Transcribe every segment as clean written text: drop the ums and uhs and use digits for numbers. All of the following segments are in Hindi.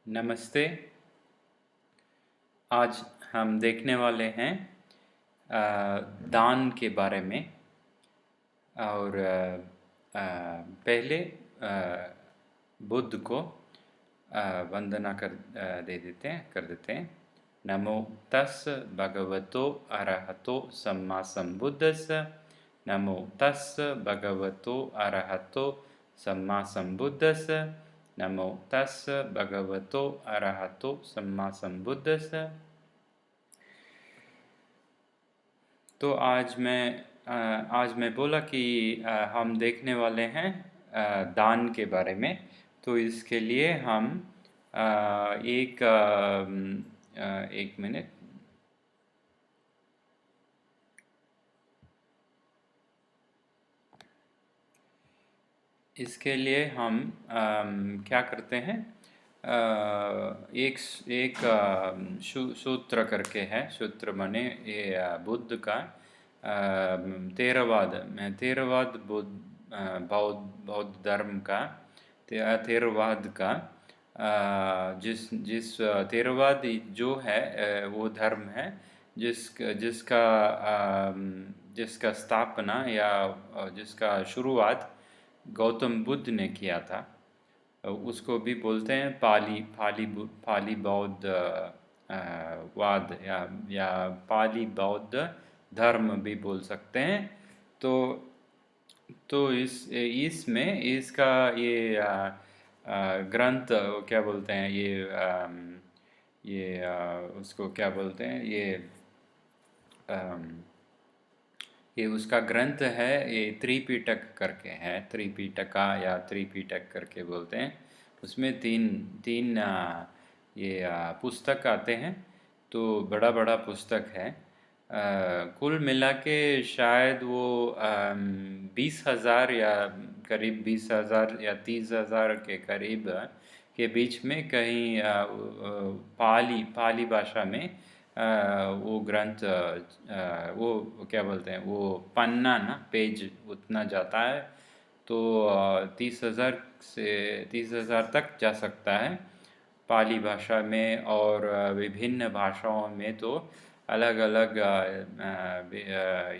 नमस्ते। आज हम देखने वाले हैं दान के बारे में। और पहले बुद्ध को वंदना कर देते हैं। नमो तस् भगवतो अरहतो सम्मा सम्बुद्धस्स। नमो तस् भगवतो अरहतो सम्मा सम्बुद्धस्स। नमो तस् भगवतो अरहतो सम्मा सम्बुद्धस्स। तो आज मैं बोला कि हम देखने वाले हैं दान के बारे में। तो इसके लिए हम एक मिनट। इसके लिए हम क्या करते हैं, एक सूत्र करके है। सूत्र माने ये बुद्ध का थेरवाद बौद्ध धर्म का थेरवाद का जिस थेरवाद जो है वो धर्म है जिसका स्थापना या जिसका शुरुआत गौतम बुद्ध ने किया था। उसको भी बोलते हैं पाली बौद्ध वाद या पाली बौद्ध धर्म भी बोल सकते हैं। तो इसमें इसका ये ग्रंथ क्या बोलते हैं, उसको क्या बोलते हैं, ये उसका ग्रंथ है। ये त्रिपिटक करके है, त्रिपिटका या त्रिपिटक करके बोलते हैं। उसमें तीन तीन पुस्तक आते हैं। तो बड़ा बड़ा पुस्तक है। कुल मिला के शायद वो 20,000 या करीब 20,000 या 30,000 के करीब के बीच में कहीं पाली भाषा में वो ग्रंथ वो क्या बोलते हैं, वो पन्ना ना पेज उतना जाता है। तो 30,000 तक जा सकता है पाली भाषा में। और विभिन्न भाषाओं में तो अलग अलग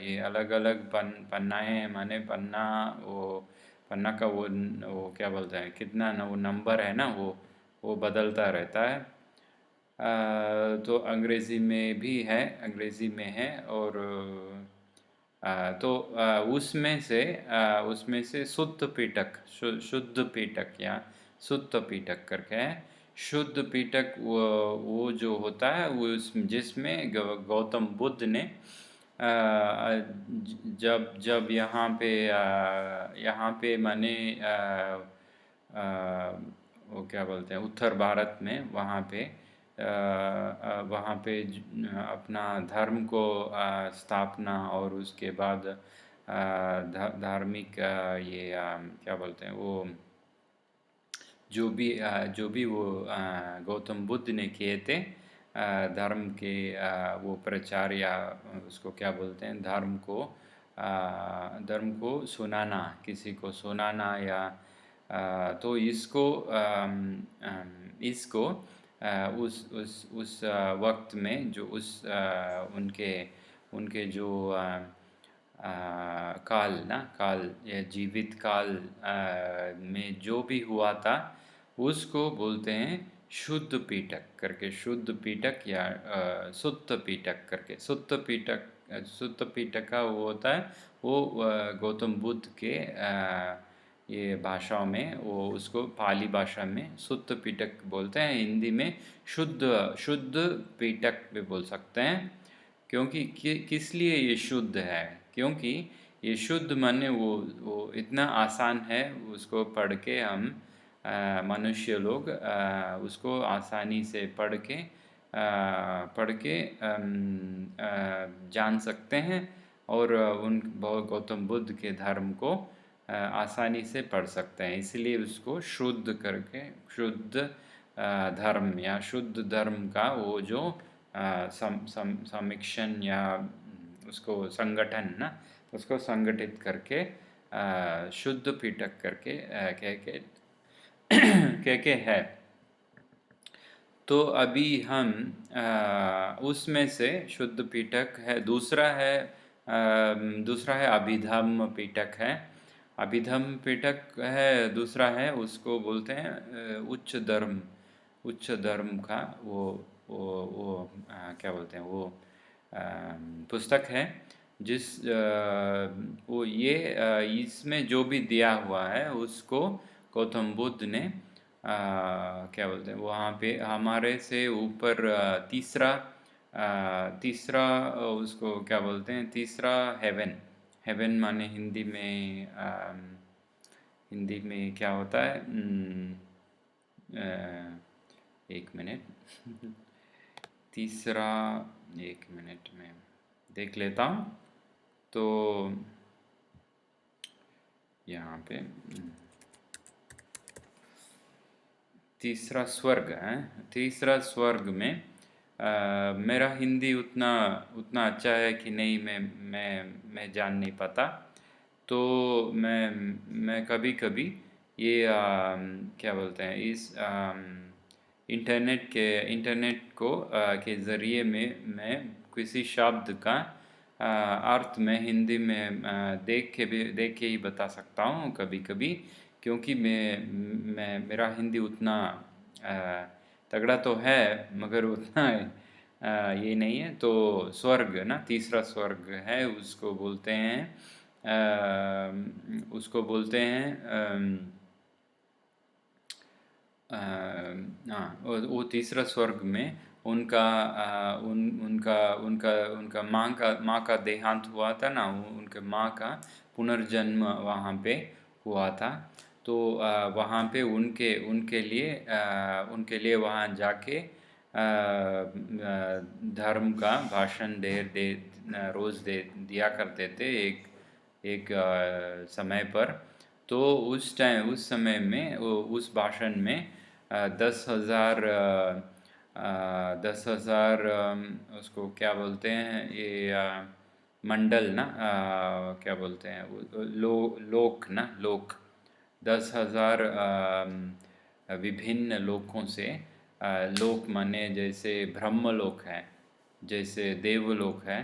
ये अलग अलग पन्नाएँ माने पन्ना का वो क्या बोलते हैं, कितना ना वो नंबर है ना, वो बदलता रहता है। तो अंग्रेज़ी में भी है, अंग्रेज़ी में है। और तो उसमें से शुद्ध पीटक या शुद्ध पीटक करके है। शुद्ध पीटक वो जो होता है वो जिसमें गौतम बुद्ध ने जब यहाँ पे माने वो क्या बोलते हैं, उत्तर भारत में वहाँ पे अपना धर्म को स्थापना और उसके बाद धार्मिक क्या बोलते हैं वो जो भी वो गौतम बुद्ध ने किए थे धर्म के वो प्रचार या उसको क्या बोलते हैं, धर्म को सुनाना, किसी को सुनाना या तो इसको उस वक्त में जो उनके जो काल या जीवित काल में जो भी हुआ था उसको बोलते हैं शुद्ध पीटक करके। शुद्ध पीटक या सुत्त पीटक करके। सुत्त पीटक का वो होता है वो गौतम बुद्ध के ये भाषाओं में वो उसको पाली भाषा में सुत्त पीटक बोलते हैं। हिंदी में शुद्ध पीटक भी बोल सकते हैं। क्योंकि किस लिए ये शुद्ध है, क्योंकि ये शुद्ध माने वो इतना आसान है, उसको पढ़ के हम मनुष्य लोग उसको आसानी से पढ़ के जान सकते हैं। और गौतम बुद्ध के धर्म को आसानी से पढ़ सकते हैं। इसलिए उसको शुद्ध करके शुद्ध धर्म या शुद्ध धर्म का वो जो समीक्षण या उसको संगठन ना, उसको संगठित करके शुद्ध पीटक करके कह के है। तो अभी हम उसमें से शुद्ध पिटक है, दूसरा है अभिधम्म पिटक है। अभिधम्म पिटक है दूसरा है, उसको बोलते हैं उच्च धर्म का वो क्या बोलते हैं वो पुस्तक है, वो ये इसमें जो भी दिया हुआ है उसको गौतम बुद्ध ने क्या बोलते हैं वहाँ पे हमारे से ऊपर तीसरा उसको क्या बोलते हैं, तीसरा हेवन। हेवन माने हिंदी में क्या होता है, एक मिनट तीसरा, एक मिनट में देख लेता हूँ। तो यहाँ पे तीसरा स्वर्ग है। तीसरा स्वर्ग में मेरा हिंदी उतना उतना अच्छा है कि नहीं, मैं जान नहीं पाता। तो मैं कभी कभी ये क्या बोलते हैं इस इंटरनेट के ज़रिए में मैं किसी शब्द का अर्थ में हिंदी में देख के ही बता सकता हूँ कभी कभी, क्योंकि मेरा हिंदी उतना तगड़ा तो है मगर उतना ये नहीं है। तो स्वर्ग ना, तीसरा स्वर्ग है, उसको बोलते हैं हाँ, वो तीसरा स्वर्ग में उनका उनका माँ का देहांत हुआ था ना, उनके माँ का पुनर्जन्म वहाँ पे हुआ था। तो वहाँ पे उनके लिए वहाँ जाके धर्म का भाषण रोज़ दिया करते थे एक समय पर। तो उस समय में उस भाषण में 10,000 उसको क्या बोलते हैं ये मंडल ना, क्या बोलते हैं लोक 10,000 विभिन्न लोकों से, लोक माने जैसे ब्रह्मलोक है, जैसे देवलोक है,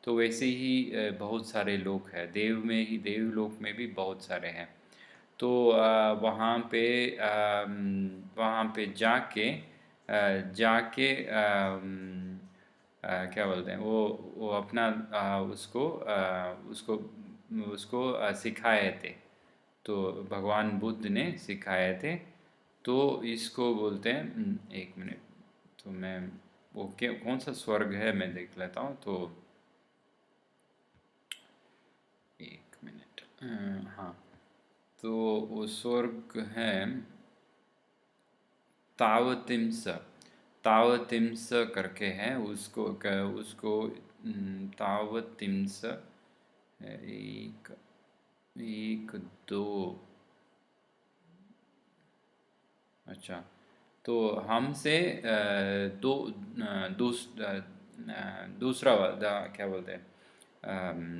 तो वैसे ही बहुत सारे लोक है, देवलोक में भी बहुत सारे हैं। तो वहाँ पे जाके क्या बोलते हैं वो अपना उसको उसको सिखाए थे। तो भगवान बुद्ध ने सिखाए थे। तो इसको बोलते हैं एक मिनट, तो मैं वो कौन सा स्वर्ग है मैं देख लेता हूँ। तो एक मिनट, हाँ, तो वो स्वर्ग है तावतिंस। तावतिंस करके है, उसको तावतिंस एक एक दो, अच्छा, तो हमसे दूसरा वाला क्या बोलते हैं,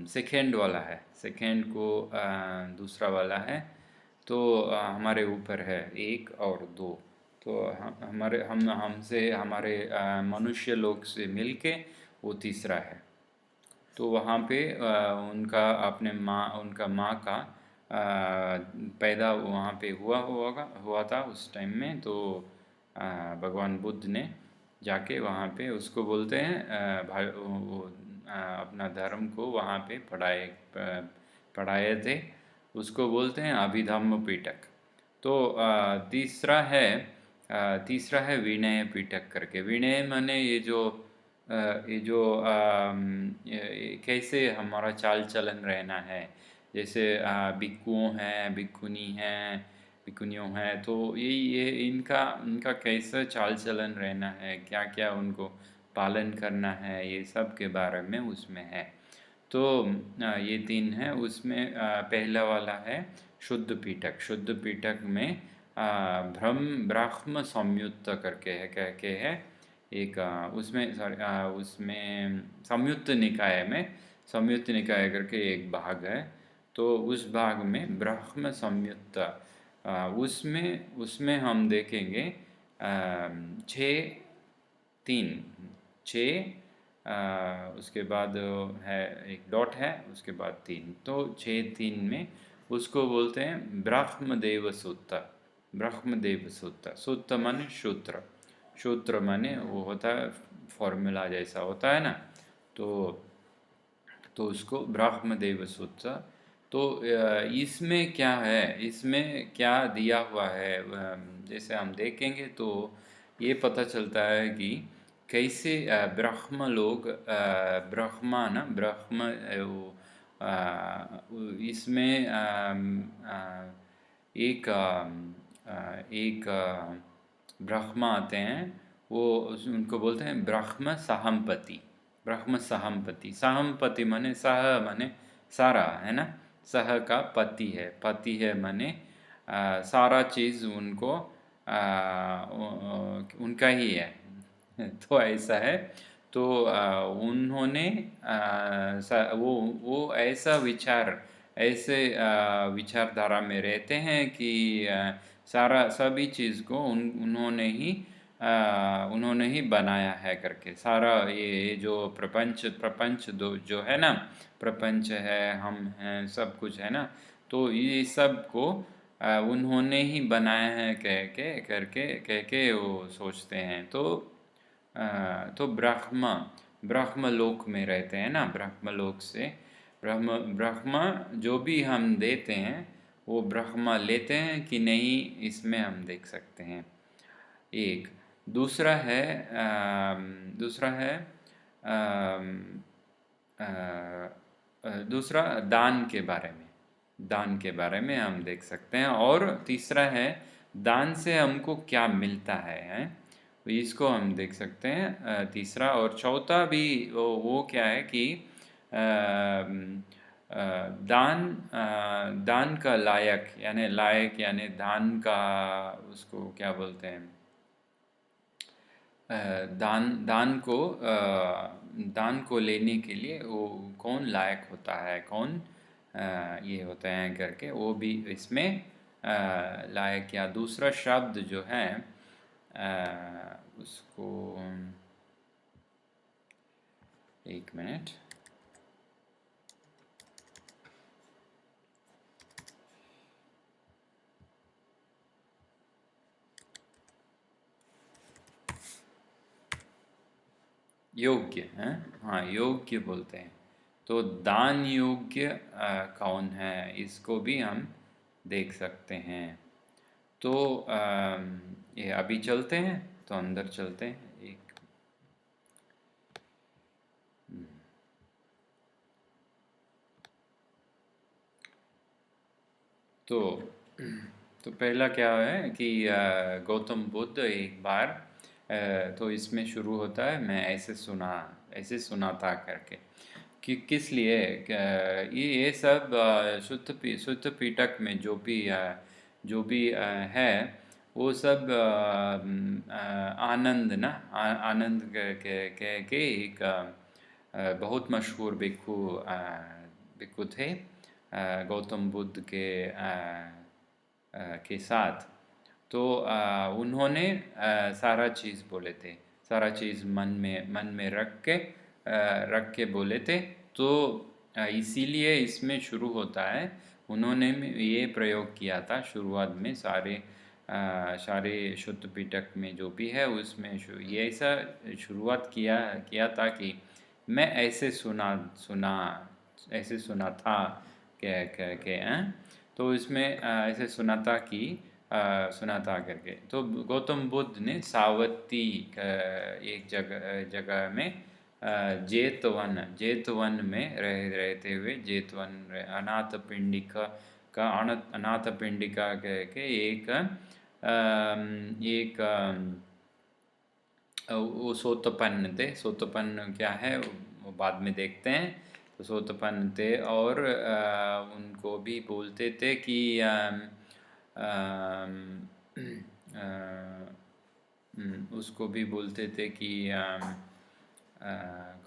सेकेंड वाला है, सेकेंड को दूसरा वाला है। तो हमारे ऊपर है एक और दो। तो हमसे हमारे मनुष्य लोग से मिलके वो तीसरा है। तो वहाँ पे उनका माँ का पैदा वहाँ पे हुआ था उस टाइम में। तो भगवान बुद्ध ने जाके वहाँ पे उसको बोलते हैं अपना धर्म को वहाँ पे पढ़ाए थे, उसको बोलते हैं अभिधम्म पिटक। तो तीसरा है विनय पिटक करके। विनय माने ये जो कैसे हमारा चाल चलन रहना है, जैसे भिक्षुओं हैं, भिक्षुनी हैं, भिक्षुनियों हैं, तो ये इनका इनका कैसे चाल चलन रहना है, क्या क्या उनको पालन करना है, ये सब के बारे में उसमें है। तो ये तीन है उसमें। पहला वाला है शुद्ध पिटक। शुद्ध पिटक में ब्रह्म संयुक्त करके है, कह के है एक उसमें संयुक्त निकाय करके एक भाग है। तो उस भाग में ब्रह्म संयुक्त उसमें उसमें हम देखेंगे छः तीन, छः, उसके बाद है एक डॉट है, उसके बाद तीन, तो छः तीन में उसको बोलते हैं ब्रह्मदेव सूत्र। ब्रह्मदेव सूत्र, सूत्र माने सूत्र, सूत्र माने वो होता है फॉर्मूला जैसा होता है ना, तो उसको ब्रह्मदेव सूत्र। तो इसमें क्या है, इसमें क्या दिया हुआ है, जैसे हम देखेंगे तो ये पता चलता है कि कैसे ब्रह्म लोग, ब्रह्मा ना, ब्रह्म इसमें एक एक ब्रह्मा आते हैं, वो उनको बोलते हैं ब्रह्म सहमपति। ब्रह्म सहमपति, सहमपति माने सह माने सारा है ना, सह का पति है, पति है माने सारा चीज़ उनको उनका ही है। तो ऐसा है, तो उन्होंने वो ऐसा विचार, ऐसे विचारधारा में रहते हैं कि सारा सभी चीज़ को उन्होंने ही बनाया है करके, सारा ये जो प्रपंच प्रपंच दो जो है ना, प्रपंच है, हम हैं, सब कुछ है ना, तो ये सब को उन्होंने ही बनाया है कह के वो सोचते हैं। तो तो ब्रह्म लोक में रहते हैं ना, ब्रह्म लोक से ब्रह्म ब्रह्म जो भी हम देते हैं वो ब्रह्म लेते हैं कि नहीं, इसमें हम देख सकते हैं। एक दूसरा है, दूसरा है दूसरा दान के बारे में, दान के बारे में हम देख सकते हैं। और तीसरा है दान से हमको क्या मिलता है, हैं? तो इसको हम देख सकते हैं तीसरा। और चौथा भी वो क्या है कि दान, दान का लायक यानी लायक यानी दान का, उसको क्या बोलते हैं, दान को लेने के लिए वो कौन लायक होता है, कौन ये होते हैं करके, वो भी इसमें लायक या दूसरा शब्द जो है उसको, एक मिनट, योग्य है, हाँ योग्य बोलते हैं। तो दान योग्य कौन है, इसको भी हम देख सकते हैं। तो ये अभी चलते हैं, तो अंदर चलते हैं एक, तो पहला क्या है कि गौतम बुद्ध एक बार, तो इसमें शुरू होता है मैं ऐसे सुना था करके, कि किस लिए ये सब शुद्ध पीठक में जो भी है वो सब आनंद ना, आनंद के एक बहुत मशहूर भिक्खु थे गौतम बुद्ध के साथ। तो उन्होंने सारा चीज़ बोले थे, सारा चीज़ मन में रख के बोले थे। तो इसीलिए इसमें शुरू होता है, उन्होंने ये प्रयोग किया था शुरुआत में, सारे शुद्ध पिटक में जो भी है उसमें ये ऐसा शुरुआत किया था कि मैं ऐसे सुना था के हैं? तो इसमें ऐसे सुना था करके। तो गौतम बुद्ध ने सावती एक जगह में जेतवन में रहते हुए, जेतवन अनाथ पिंडिका अनाथ पिंडिका के एक वो सोतपन्न थे। सोतपन्न क्या है वो बाद में देखते हैं। तो सोतपन्न थे और उनको भी बोलते थे कि उसको भी बोलते थे कि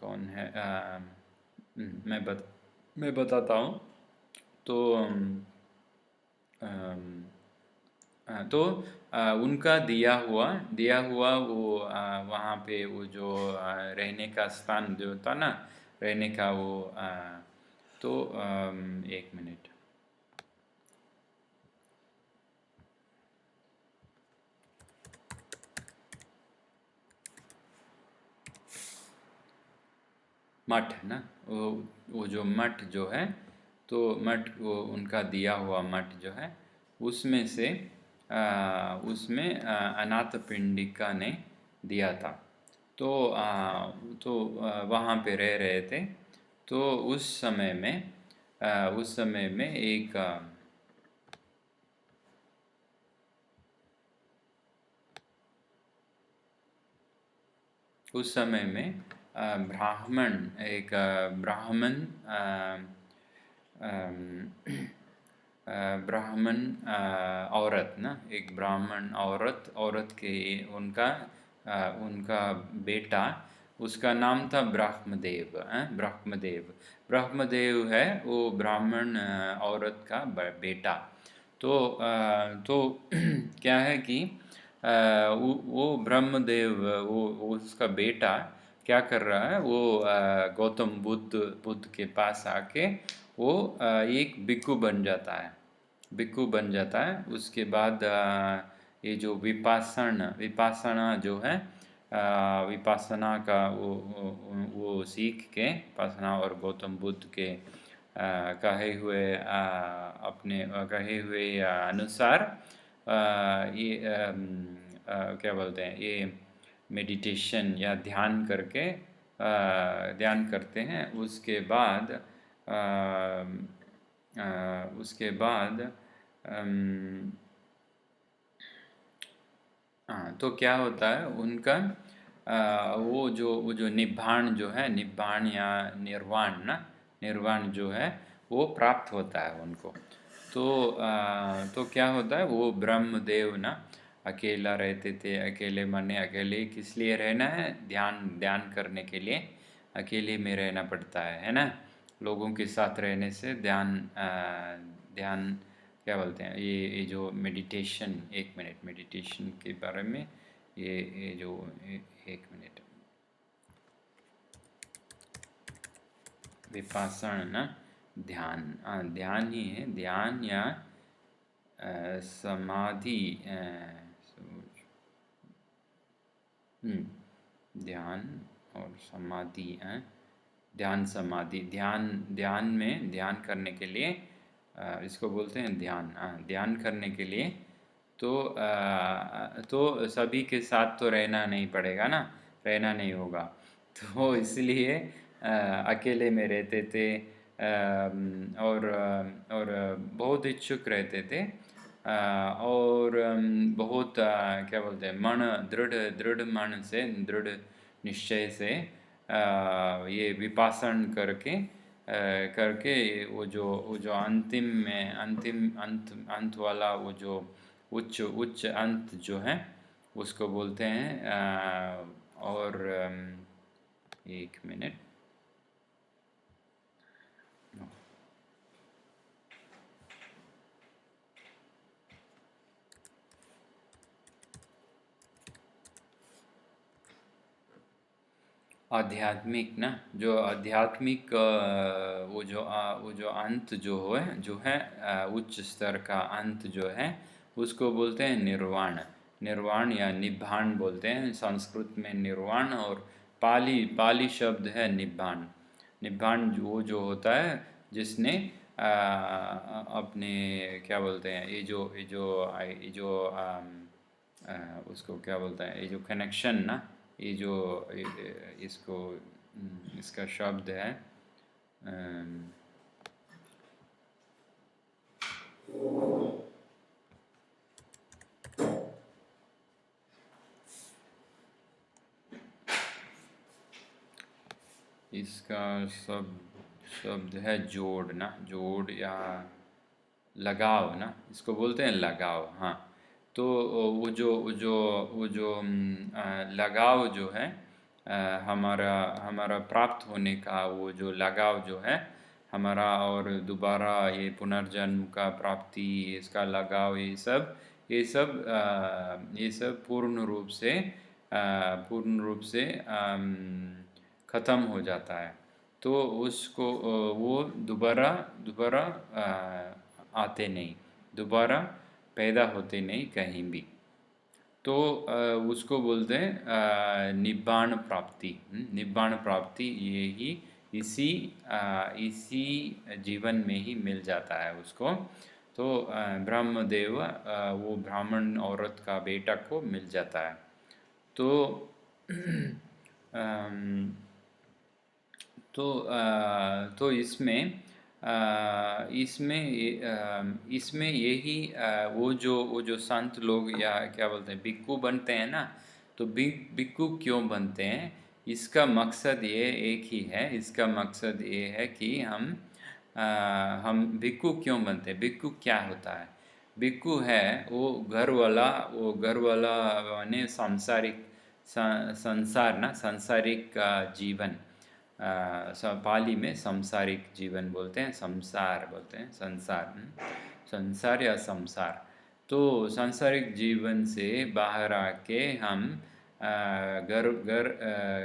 कौन है, मैं बताता हूँ। तो तो उनका दिया हुआ वो वहाँ पे वो जो रहने का स्थान जो था ना, रहने का वो तो एक मिनट। मठ है ना, वो जो मठ जो है, तो मठ वो उनका दिया हुआ मठ जो है, उसमें से उसमें अनाथ पिंडिका ने दिया था। तो वहाँ पे रह रहे थे। तो उस समय में एक उस समय में ब्राह्मण एक ब्राह्मण ब्राह्मण औरत ना, एक ब्राह्मण औरत के उनका उनका बेटा, उसका नाम था ब्रह्मदेव। ब्रह्मदेव है वो ब्राह्मण औरत का बेटा। तो क्या है कि वो ब्रह्मदेव वो उसका बेटा क्या कर रहा है, वो गौतम बुद्ध के पास आके वो एक भिक्षु बन जाता है। भिक्षु बन जाता है। उसके बाद ये जो विपासना जो है, विपासना का वो सीख के, विपासना और गौतम बुद्ध के कहे हुए अनुसार ये क्या बोलते हैं, ये मेडिटेशन या ध्यान करके ध्यान करते हैं। उसके बाद हाँ, तो क्या होता है उनका वो जो निब्बाण जो है, निब्बाण या निर्वाण ना, निर्वाण जो है वो प्राप्त होता है उनको। तो क्या होता है, वो ब्रह्मदेव ना अकेला रहते थे। अकेले माने अकेले किस लिए रहना है, ध्यान ध्यान करने के लिए अकेले में रहना पड़ता है ना। लोगों के साथ रहने से ध्यान क्या बोलते हैं, ये जो मेडिटेशन, एक मिनट मेडिटेशन के बारे में, ये जो एक मिनट, विपासना ध्यान, ध्यान ही है, ध्यान या समाधि ध्यान और समाधि ध्यान समाधि, ध्यान ध्यान में ध्यान करने के लिए इसको बोलते हैं ध्यान। ध्यान करने के लिए तो सभी के साथ तो रहना नहीं पड़ेगा ना, रहना नहीं होगा। तो इसलिए अकेले में रहते थे। और बहुत इच्छुक रहते थे। और बहुत क्या बोलते हैं, मन दृढ़ दृढ़ मन से, दृढ़ निश्चय से ये विपासन करके वो जो अंतिम में अंत वाला वो जो उच्च उच्च अंत जो है उसको बोलते हैं और एक मिनट। आध्यात्मिक ना, जो आध्यात्मिक वो जो अंत जो है उच्च स्तर का अंत जो है उसको बोलते हैं निर्वाण। निर्वाण या निब्बाण बोलते हैं संस्कृत में, निर्वाण। और पाली पाली शब्द है निब्बाण। निब्बाण जो होता है जिसने अपने क्या बोलते हैं, ये जो उसको क्या बोलता है, ये जो कनेक्शन ना, ये जो इसको इसका शब्द है अम, इसका शब्द है जोड़ ना, जोड़ या लगाव ना, इसको बोलते हैं लगाव। हाँ, तो वो जो लगाव जो है हमारा हमारा प्राप्त होने का वो जो लगाव जो है हमारा, और दोबारा ये पुनर्जन्म का प्राप्ति, इसका लगाव, ये सब ये सब पूर्ण रूप से ख़त्म हो जाता है। तो उसको वो दोबारा दोबारा आते नहीं, दोबारा पैदा होते नहीं कहीं भी। तो उसको बोलते हैं निब्बाण प्राप्ति। निब्बाण प्राप्ति ये ही इसी जीवन में ही मिल जाता है उसको। तो ब्रह्मदेव वो ब्राह्मण औरत का बेटा को मिल जाता है। तो अम, तो इसमें यही वो जो संत लोग या क्या बोलते हैं भिक्खु बनते हैं ना, तो भिक्खु क्यों बनते हैं, इसका मकसद ये एक ही है। इसका मकसद ये है कि हम भिक्खु क्यों बनते हैं, भिक्खु क्या होता है। भिक्खु है वो घर वाला माने सांसारिक संसार ना, सांसारिक जीवन पाली में संसारिक जीवन बोलते हैं, संसार बोलते हैं, संसार संसार या संसार। तो सांसारिक जीवन से बाहर आके हम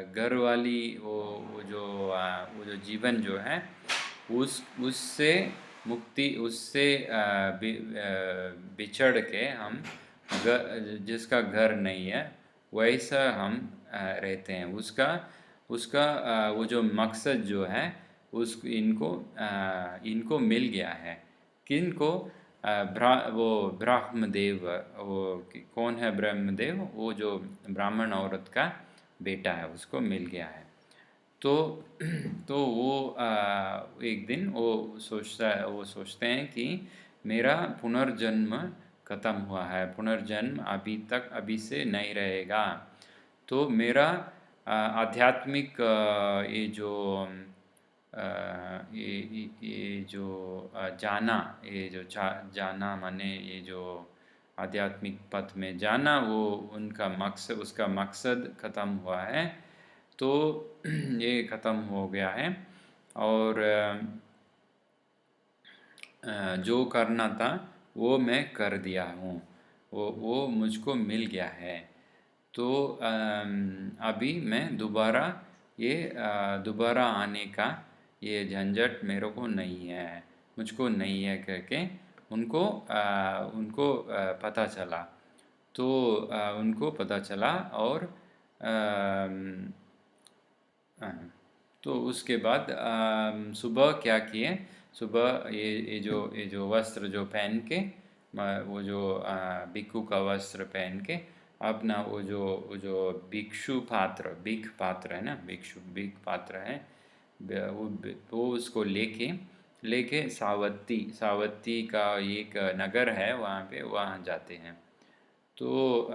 घर वाली वो जो जीवन जो है उससे मुक्ति, उससे बिछड़ के हम जिसका घर नहीं है वैसा हम रहते हैं। उसका उसका वो जो मकसद जो है उस इनको मिल गया है। किनको? वो ब्रह्मदेव, कौन है ब्रह्मदेव, वो जो ब्राह्मण औरत का बेटा है उसको मिल गया है। तो तो वो एक दिन वो सोचते हैं कि मेरा पुनर्जन्म खत्म हुआ है, पुनर्जन्म अभी से नहीं रहेगा। तो मेरा आध्यात्मिक ये जो जाना माने ये जो आध्यात्मिक पथ में जाना, वो उसका मकसद ख़त्म हुआ है। तो ये ख़त्म हो गया है और जो करना था वो मैं कर दिया हूँ, वो मुझको मिल गया है। तो अभी मैं दोबारा आने का ये झंझट मेरे को नहीं है, मुझको नहीं है करके उनको पता चला। तो उनको पता चला और तो उसके बाद सुबह क्या किए, सुबह ये जो वस्त्र जो पहन के वो जो भिक्षु का वस्त्र पहन के अपना वो जो भिक्षु पात्र, भिख पात्र है ना, भिख पात्र है, वो उसको लेके सावत्ती का एक नगर है वहाँ जाते हैं। तो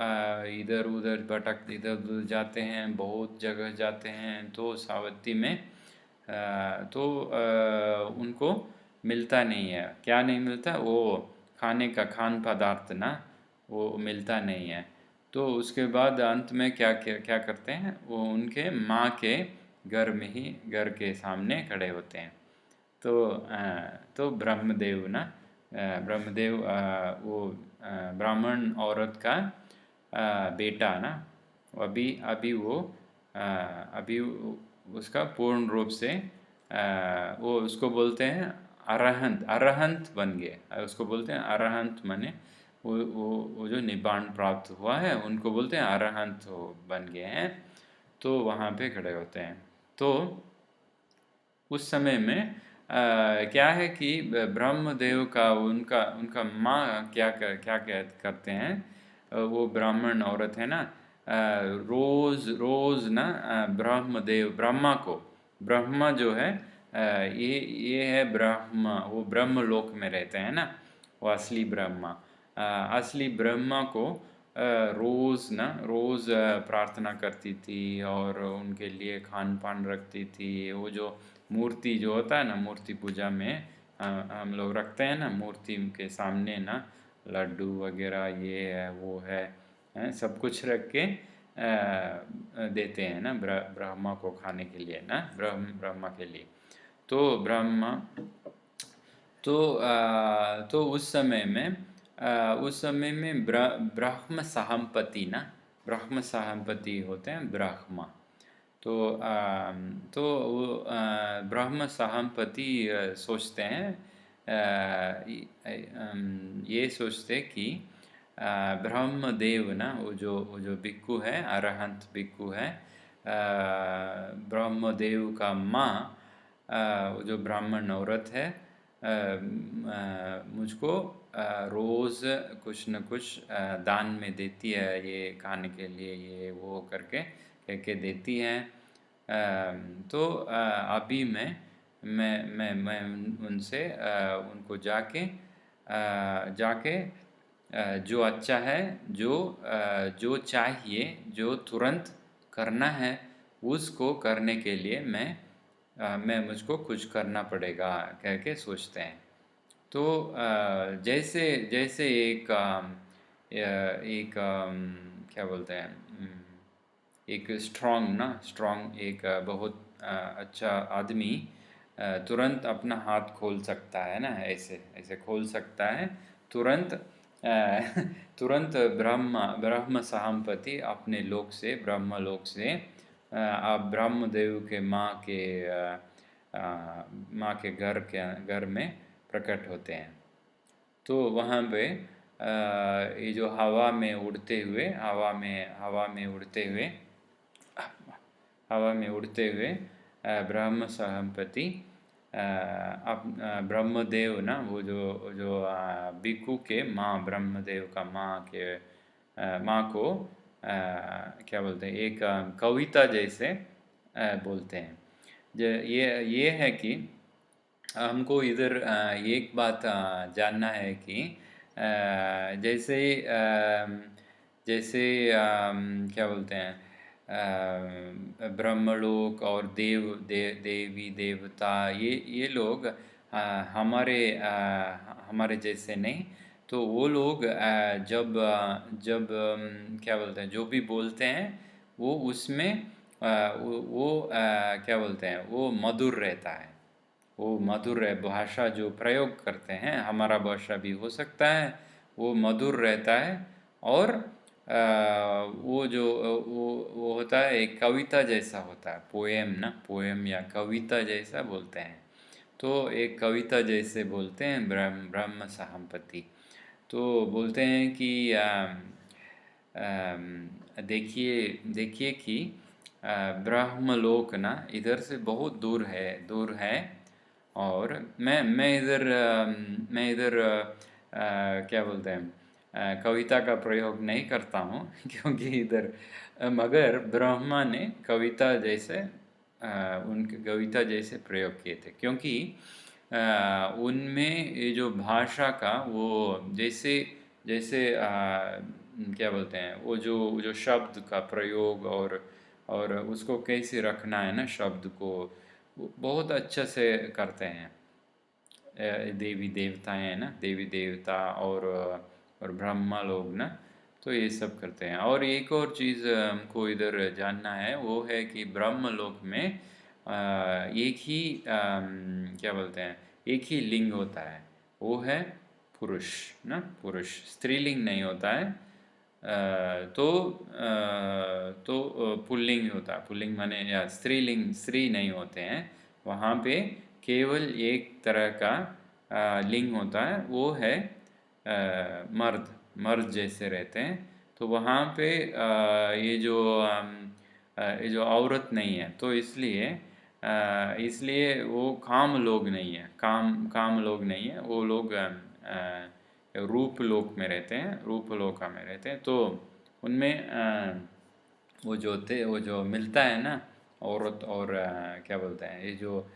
इधर उधर जाते हैं, बहुत जगह जाते हैं। तो सावत्ती में उनको मिलता नहीं है। क्या नहीं मिलता, वो खान पदार्थ ना, वो मिलता नहीं है। तो उसके बाद अंत में क्या करते हैं, वो उनके माँ के घर के सामने खड़े होते हैं। तो ब्रह्मदेव वो ब्राह्मण औरत का बेटा ना, अभी उसका पूर्ण रूप से वो उसको बोलते हैं अरहंत बन गए। उसको बोलते हैं अरहंत, माने वो जो निब्बाण प्राप्त हुआ है उनको बोलते हैं अरहंत बन गए हैं। तो वहाँ पे खड़े होते हैं। तो उस समय में क्या है कि ब्रह्मदेव का उनका उनका माँ क्या करते हैं, वो ब्राह्मण औरत है ना, रोज ना ब्रह्मा जो है ये है ब्रह्मा, वो ब्रह्म लोक में रहते हैं ना, वो असली ब्रह्मा। असली ब्रह्मा को रोज़ प्रार्थना करती थी और उनके लिए खान पान रखती थी। वो जो मूर्ति जो होता है ना, मूर्ति पूजा में हम लोग रखते हैं ना, मूर्ति के सामने ना लड्डू वगैरह ये है वो है, सब कुछ रख के देते हैं ना ब्रह्मा को खाने के लिए ना, ब्रह्मा के लिए। तो ब्रह्मा तो उस समय में उस समय में ब्रह्म साहम्पति ना, ब्रह्म साहम्पति होते हैं ब्रह्मा। तो ब्रह्म साहम्पति सोचते हैं, ये सोचते कि ब्रह्मदेव ना, वो जो भिक्खु है, अरहंत भिक्खु है, ब्रह्मदेव का माँ, वो जो ब्राह्मण औरत है, मुझको रोज़ कुछ न कुछ दान में देती है, ये खाने के लिए, ये वो करके कह के देती है। तो अभी मैं उनसे उनको जाके जो अच्छा है, जो चाहिए, जो तुरंत करना है, उसको करने के लिए मैं मुझको कुछ करना पड़ेगा कह के सोचते हैं। तो जैसे जैसे क्या बोलते हैं, एक स्ट्रॉन्ग एक बहुत अच्छा आदमी तुरंत अपना हाथ खोल सकता है ना, ऐसे ऐसे खोल सकता है तुरंत। तुरंत ब्रह्म साहम्पति अपने लोक से, ब्रह्म लोक से आप ब्रह्मदेव के माँ के घर में प्रकट होते हैं। तो वहाँ पे ये जो हवा में उड़ते हुए ब्रह्म साहम्पति ब्रह्मदेव ना, वो जो भिक्खु के माँ, ब्रह्मदेव का माँ को क्या बोलते हैं, एक कविता जैसे बोलते हैं। ये है कि हमको इधर एक बात जानना है कि जैसे जैसे क्या बोलते हैं, ब्रह्मलोक और देवी देवता, ये लोग हमारे जैसे नहीं। तो वो लोग जब क्या बोलते हैं, जो भी बोलते हैं वो उसमें क्या बोलते हैं, वो मधुर रहता है। वो मधुर है, भाषा जो प्रयोग करते हैं, हमारा भाषा भी हो सकता है, वो मधुर रहता है। और वो होता है, एक कविता जैसा होता है, पोएम ना, पोएम या कविता जैसा बोलते हैं। तो एक कविता जैसे बोलते हैं ब्रह्म साहम्पति। तो बोलते हैं कि देखिए देखिए कि ब्रह्मलोक ना इधर से बहुत दूर है। और मैं इधर क्या बोलते हैं, कविता का प्रयोग नहीं करता हूँ क्योंकि इधर मगर ब्रह्मा ने उनके कविता जैसे प्रयोग किए थे, क्योंकि उनमें ये जो भाषा का वो जैसे जैसे क्या बोलते हैं, वो जो शब्द का प्रयोग और उसको कैसे रखना है ना, शब्द को वो बहुत अच्छा से करते हैं। देवी देवताएं हैं ना, देवी देवता और ब्रह्मा लोग ना, तो ये सब करते हैं। और एक और चीज़ हमको इधर जानना है, वो है कि ब्रह्म लोक में एक ही क्या बोलते हैं, एक ही लिंग होता है, वो है पुरुष ना, पुरुष, स्त्रीलिंग नहीं होता है। पुल्लिंग होता है, पुल्लिंग माने, या स्त्रीलिंग, स्त्री नहीं होते हैं वहाँ पे। केवल एक तरह का लिंग होता है, वो है मर्द जैसे रहते हैं। तो वहाँ पे ये जो औरत नहीं है, तो इसलिए वो काम लोग नहीं है, काम लोग नहीं है, वो लोग रूप लोक में रहते हैं, रूप लोका में रहते हैं। तो उनमें वो जो मिलता है ना, औरत और क्या बोलते हैं, ये जो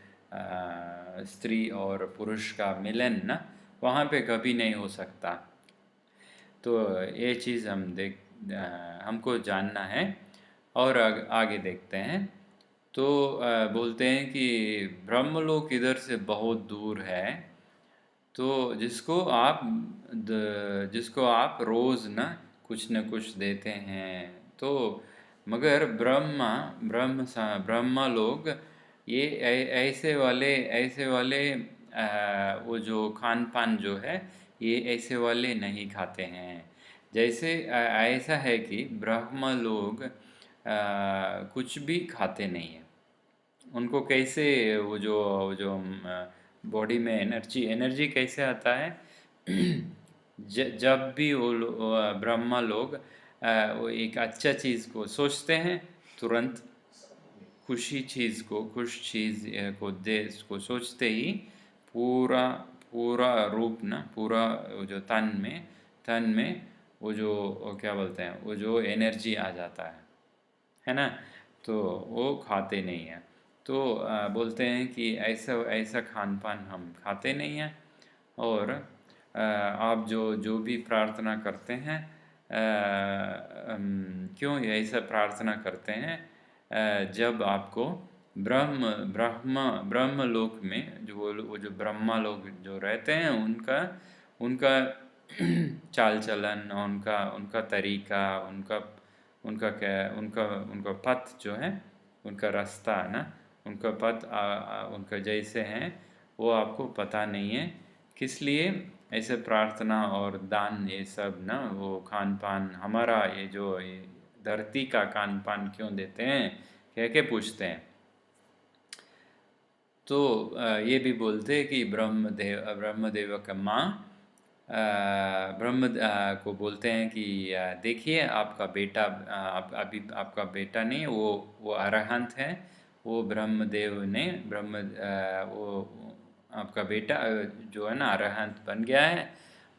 स्त्री और पुरुष का मिलन ना, वहाँ पे कभी नहीं हो सकता। तो ये चीज़ हमको जानना है। और आगे देखते हैं। तो बोलते हैं कि ब्रह्मलोक इधर से बहुत दूर है, तो जिसको आप रोज़ ना कुछ न कुछ देते हैं। तो मगर ब्रह्मा लोग ये ऐसे वाले वो जो खान पान जो है, ये ऐसे वाले नहीं खाते हैं। जैसे ऐसा है कि ब्रह्म लोग कुछ भी खाते नहीं हैं। उनको कैसे वो जो बॉडी में एनर्जी एनर्जी कैसे आता है? जब भी ब्रह्मा लोग वो एक अच्छा चीज़ को सोचते हैं, तुरंत खुश चीज़ को दे को सोचते ही पूरा पूरा रूप ना, पूरा वो जो तन में वो क्या बोलते हैं, वो जो एनर्जी आ जाता है ना? तो वो खाते नहीं हैं। तो बोलते हैं कि ऐसा ऐसा खान पान हम खाते नहीं हैं। और आप जो जो भी प्रार्थना करते हैं, क्यों ऐसा प्रार्थना करते हैं? जब आपको ब्रह्म ब्रह्म ब्रह्म लोक में जो वो जो ब्रह्मा लोग जो रहते हैं, उनका उनका चाल चलन, उनका उनका तरीका, उनका उनका क्या उनका उनका पथ जो है, उनका रास्ता है ना, उनका पथ उनका जैसे हैं वो आपको पता नहीं है। किस लिए ऐसे प्रार्थना और दान ये सब ना, वो खान पान हमारा ये जो ये धरती का खान पान क्यों देते हैं, कह के पूछते हैं। तो ये भी बोलते हैं कि ब्रह्मदेव का माँ को बोलते हैं कि देखिए आपका बेटा, अभी आपका बेटा नहीं, वो अरहंत है। वो ब्रह्मदेव ने वो आपका बेटा जो है ना अरहंत बन गया है।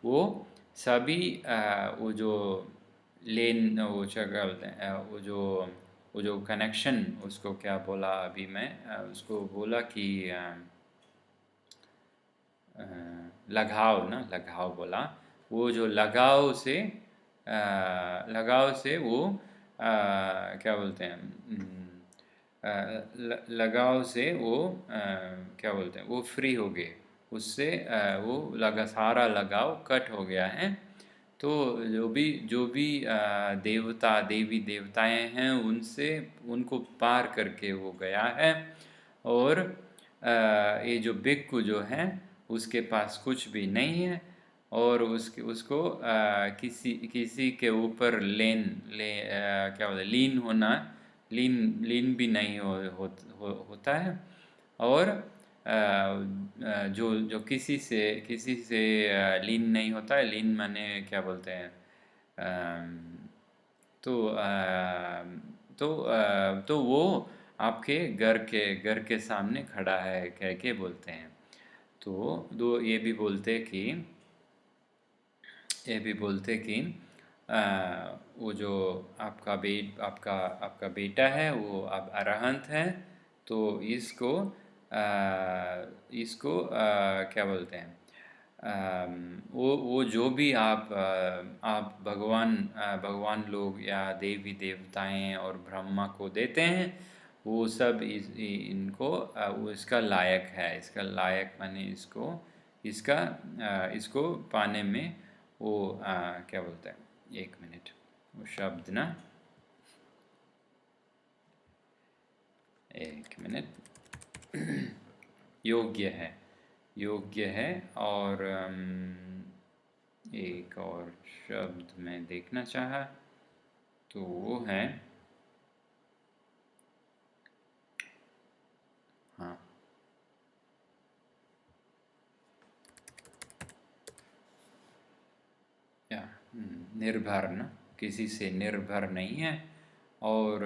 वो सभी वो जो वो क्या बोलते हैं, वो जो कनेक्शन, उसको क्या बोला अभी मैं, उसको बोला कि अ, लगाव ना, लगाव बोला। वो जो लगाव से वो क्या बोलते हैं, लगाव से वो क्या बोलते हैं, वो फ्री हो गए। उससे वो सारा लगाव कट हो गया है। तो जो भी देवता देवी देवताएं हैं, उनसे उनको पार करके वो गया है। और ये जो भिक्खु जो है, उसके पास कुछ भी नहीं है। और उसको किसी किसी के ऊपर क्या बोलते लीन होना, लीन लीन भी नहीं होता है। और जो जो किसी से लीन नहीं होता है। लीन माने क्या बोलते हैं? अम, तो तो वो आपके घर के सामने खड़ा है, कह के बोलते हैं। तो दो ये भी बोलते कि वो जो आपका बेटा है, वो अब अरहंत है। तो इसको क्या बोलते हैं, वो जो भी आप भगवान लोग या देवी देवताएं और ब्रह्मा को देते हैं, वो सब इनको वो इसका लायक है। इसका लायक माने इसको पाने में वो क्या बोलते हैं, एक मिनट, वो शब्द ना, एक मिनट, योग्य है। और एक और शब्द मैं देखना चाहा, तो वो है, हाँ, या निर्भर ना, किसी से निर्भर नहीं है। और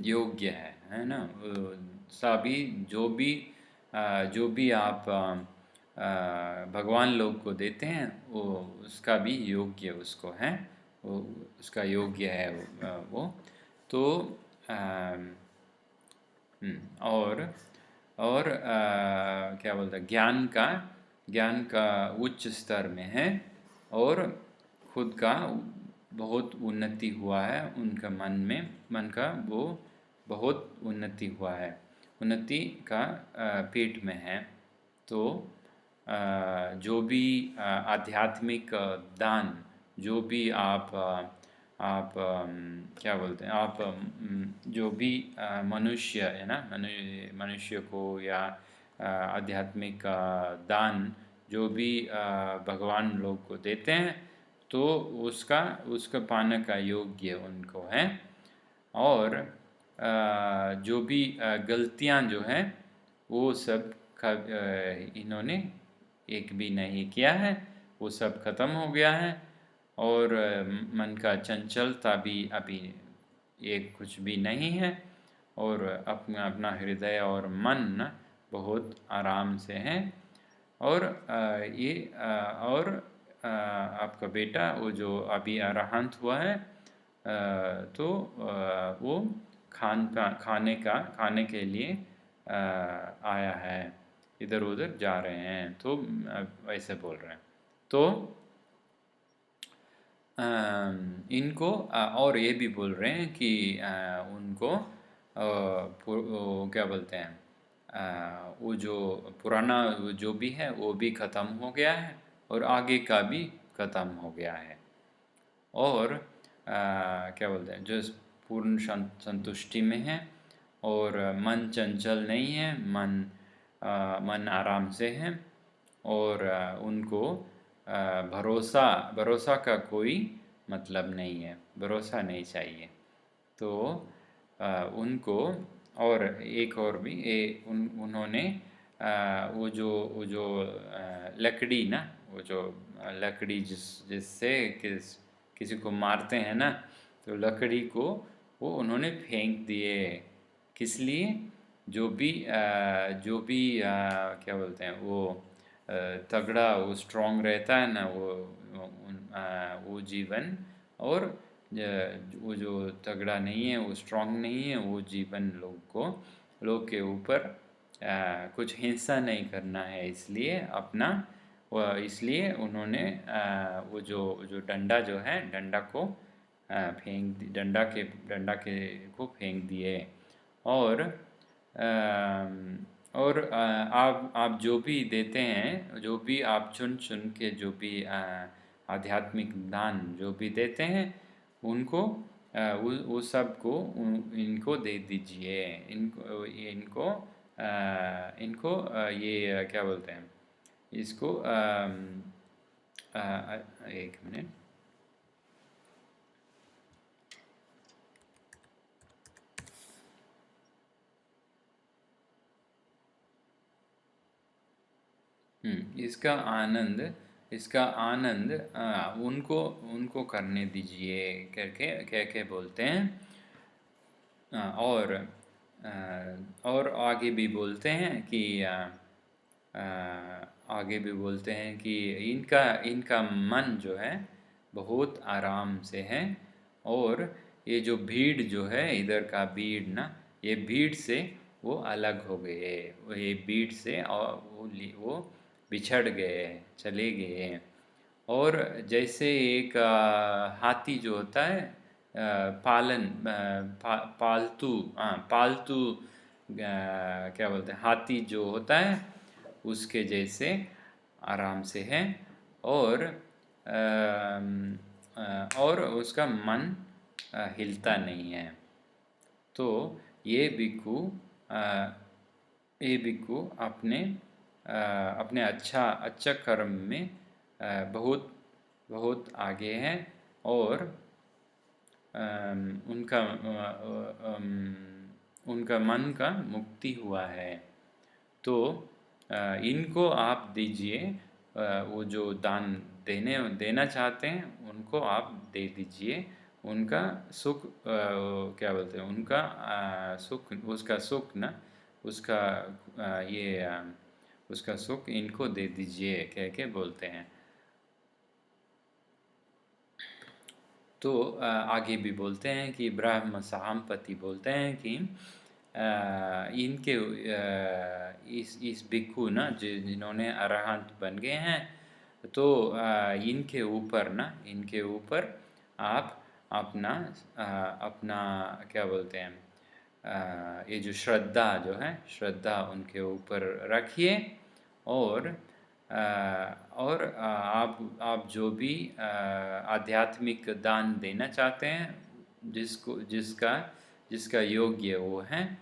योग्य है ना? सभी जो भी आप भगवान लोग को देते हैं, वो उसका भी योग्य उसको है, वो उसका योग्य है वो। तो अम, और क्या बोलते हैं, ज्ञान का उच्च स्तर में है। और खुद का बहुत उन्नति हुआ है, उनका मन का वो बहुत उन्नति हुआ है, उन्नति का पीठ में है। तो जो भी आध्यात्मिक दान, जो भी आप क्या बोलते हैं, आप जो भी मनुष्य है ना, मनुष्य को या आध्यात्मिक दान जो भी भगवान लोग को देते हैं तो उसका उसका पाने का योग्य उनको है। और जो भी गलतियां जो हैं वो सब इन्होंने एक भी नहीं किया है, वो सब खत्म हो गया है। और मन का चंचलता भी अभी एक कुछ भी नहीं है, और अपना अपना हृदय और मन बहुत आराम से है। और और आपका बेटा वो जो अभी अरहंत हुआ है, तो वो खाने के लिए आया है, इधर उधर जा रहे हैं, तो वैसे बोल रहे हैं। तो इनको और ये भी बोल रहे हैं कि उनको वो क्या बोलते हैं, वो जो पुराना जो भी है वो भी ख़त्म हो गया है, और आगे का भी ख़त्म हो गया है। और क्या बोलते हैं, जो पूर्ण संतुष्टि में है, और मन चंचल नहीं है, मन आराम से है। और उनको भरोसा भरोसा का कोई मतलब नहीं है, भरोसा नहीं चाहिए। तो उनको, और एक और भी उन्होंने वो जो लकड़ी ना, वो जो लकड़ी जिससे किसी को मारते हैं ना, तो लकड़ी को वो उन्होंने फेंक दिए। किस लिए? जो भी क्या बोलते हैं, वो तगड़ा, वो स्ट्रांग रहता है ना, वो जीवन, और वो जो तगड़ा नहीं है, वो स्ट्रांग नहीं है, वो जीवन लोग के ऊपर कुछ हिंसा नहीं करना है, इसलिए इसलिए उन्होंने वो जो डंडा जो है, डंडा के को फेंक दिए। और आप जो भी देते हैं, जो भी आप चुन चुन के जो भी आध्यात्मिक दान जो भी देते हैं, उनको वो सब को इनको दे दीजिए। इनको ये क्या बोलते हैं इसको, एक मिनट। इसका आनंद उनको उनको करने दीजिए करके कह के बोलते हैं। और आगे भी बोलते हैं कि इनका मन जो है बहुत आराम से है। और ये जो भीड़ जो है, इधर का भीड़ ना, ये भीड़ से वो अलग हो गए, ये भीड़ से, और वो बिछड़ गए, चले गए। और जैसे एक हाथी जो होता है, पालतू क्या बोलते हैं, हाथी जो होता है, उसके जैसे आराम से है। और और उसका मन हिलता नहीं है। तो ये भिक्खु अपने अपने अच्छा अच्छा कर्म में बहुत बहुत आगे हैं। और उनका मन का मुक्ति हुआ है। तो इनको आप दीजिए, वो जो दान देना चाहते हैं उनको आप दे दीजिए। उनका सुख क्या बोलते हैं, उनका सुख, उसका सुख ना, उसका उसका सुख इनको दे दीजिए कह के बोलते हैं। तो आगे भी बोलते हैं कि ब्रह्म साहमपति बोलते हैं कि इनके इस भिक्खु ना, जिन्होंने अरहंत बन गए हैं, तो इनके ऊपर आप अपना अपना क्या बोलते हैं, ये जो श्रद्धा जो है, श्रद्धा उनके ऊपर रखिए। और आप जो भी आध्यात्मिक दान देना चाहते हैं, जिसका योग्य वो है,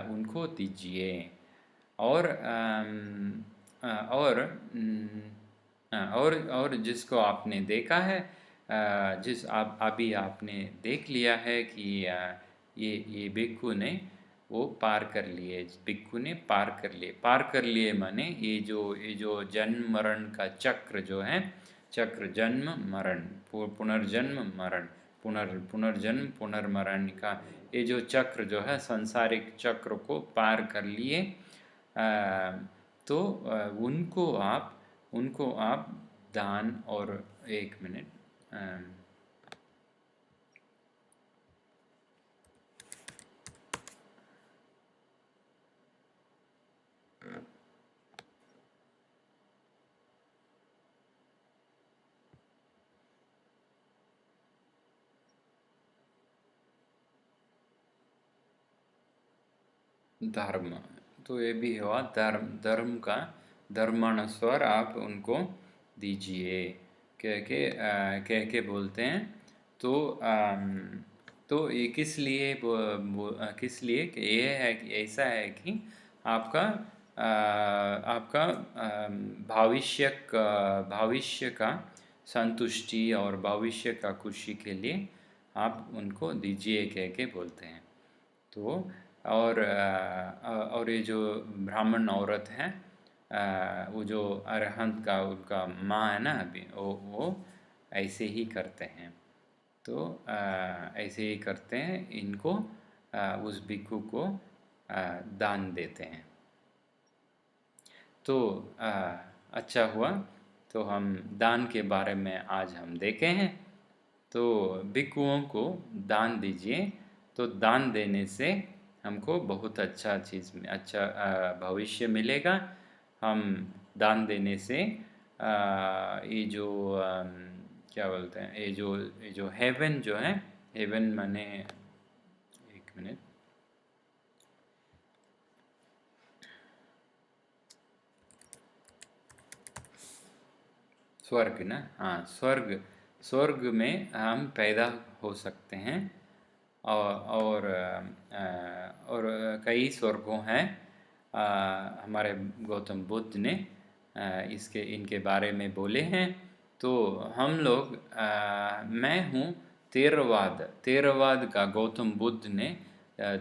उनको दीजिए। और और जिसको आपने देखा है, जिस आप अभी आपने देख लिया है कि ये भिक्षु ने वो पार कर लिए, भिक्षु ने पार कर लिए माने ये जो जन्म मरण का चक्र जो है, चक्र जन्म मरण, पुनर्जन्म मरण, पुनर्जन्म पुनर्मरण का ये जो चक्र जो है, सांसारिक चक्र को पार कर लिए। तो उनको आप दान और, एक मिनट, धर्म, तो ये भी हुआ धर्म, धर्म का धर्मानुसार आप उनको दीजिए, कह के बोलते हैं। तो तो ये किस लिए किस लिए कि ये है कि ऐसा है कि आपका आपका भविष्य का संतुष्टि और भविष्य का खुशी के लिए आप उनको दीजिए, कह के बोलते हैं। तो और ये जो ब्राह्मण औरत है, वो जो अरहंत का उनका माँ है ना, अभी वो ऐसे ही करते हैं। तो ऐसे ही करते हैं, इनको उस भिक्षु को दान देते हैं। तो अच्छा हुआ, तो हम दान के बारे में आज हम देखे हैं। तो भिक्षुओं को दान दीजिए, तो दान देने से हमको बहुत अच्छा चीज़ में अच्छा भविष्य मिलेगा। हम दान देने से ये जो क्या बोलते हैं, ये जो हेवन जो है, हेवन माने, एक मिनट, स्वर्ग ना, हाँ, स्वर्ग, स्वर्ग में हम पैदा हो सकते हैं। और कई स्वर्गों हैं, हमारे गौतम बुद्ध ने इसके इनके बारे में बोले हैं। तो हम लोग, मैं हूँ थेरवाद, थेरवाद का गौतम बुद्ध ने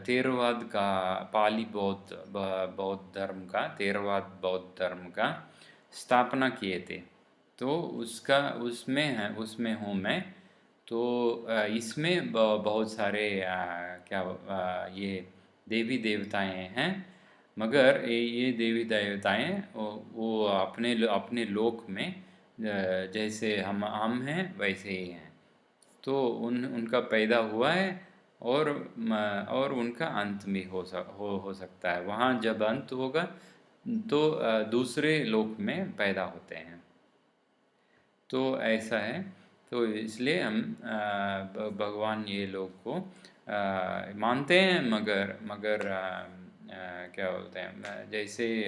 थेरवाद का पाली बौद्ध धर्म का, थेरवाद बौद्ध धर्म का स्थापना किए थे। तो उसका उसमें हूँ मैं। तो इसमें बहुत सारे ये देवी देवताएं हैं, मगर ये देवी देवताएं वो अपने लोक में जैसे हम हैं वैसे ही हैं। तो उनका पैदा हुआ है, और उनका अंत भी हो सकता है। वहाँ जब अंत होगा तो दूसरे लोक में पैदा होते हैं। तो ऐसा है। तो इसलिए हम भगवान ये लोग को मानते हैं, मगर मगर क्या बोलते हैं, जैसे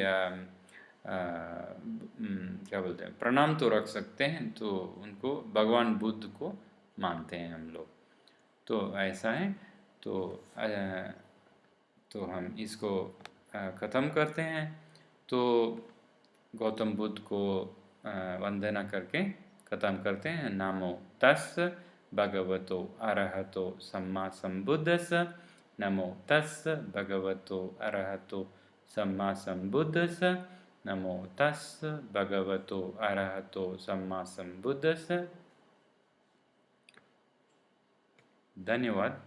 क्या बोलते हैं, प्रणाम तो रख सकते हैं, तो उनको भगवान बुद्ध को मानते हैं हम लोग। तो ऐसा है। तो तो हम इसको ख़त्म करते हैं। तो गौतम बुद्ध को वंदना करके ख़त्म करते हैं। नामो तस् भगवतो अरहतो सम्मा सम्बुद्धस्स। नमो तस् भगवतो अरहतो सम्मा सम्बुद्धस्स। नमो तस् भगवतो अरहतो सम्मा सम्बुद्धस्स। धन्यवाद।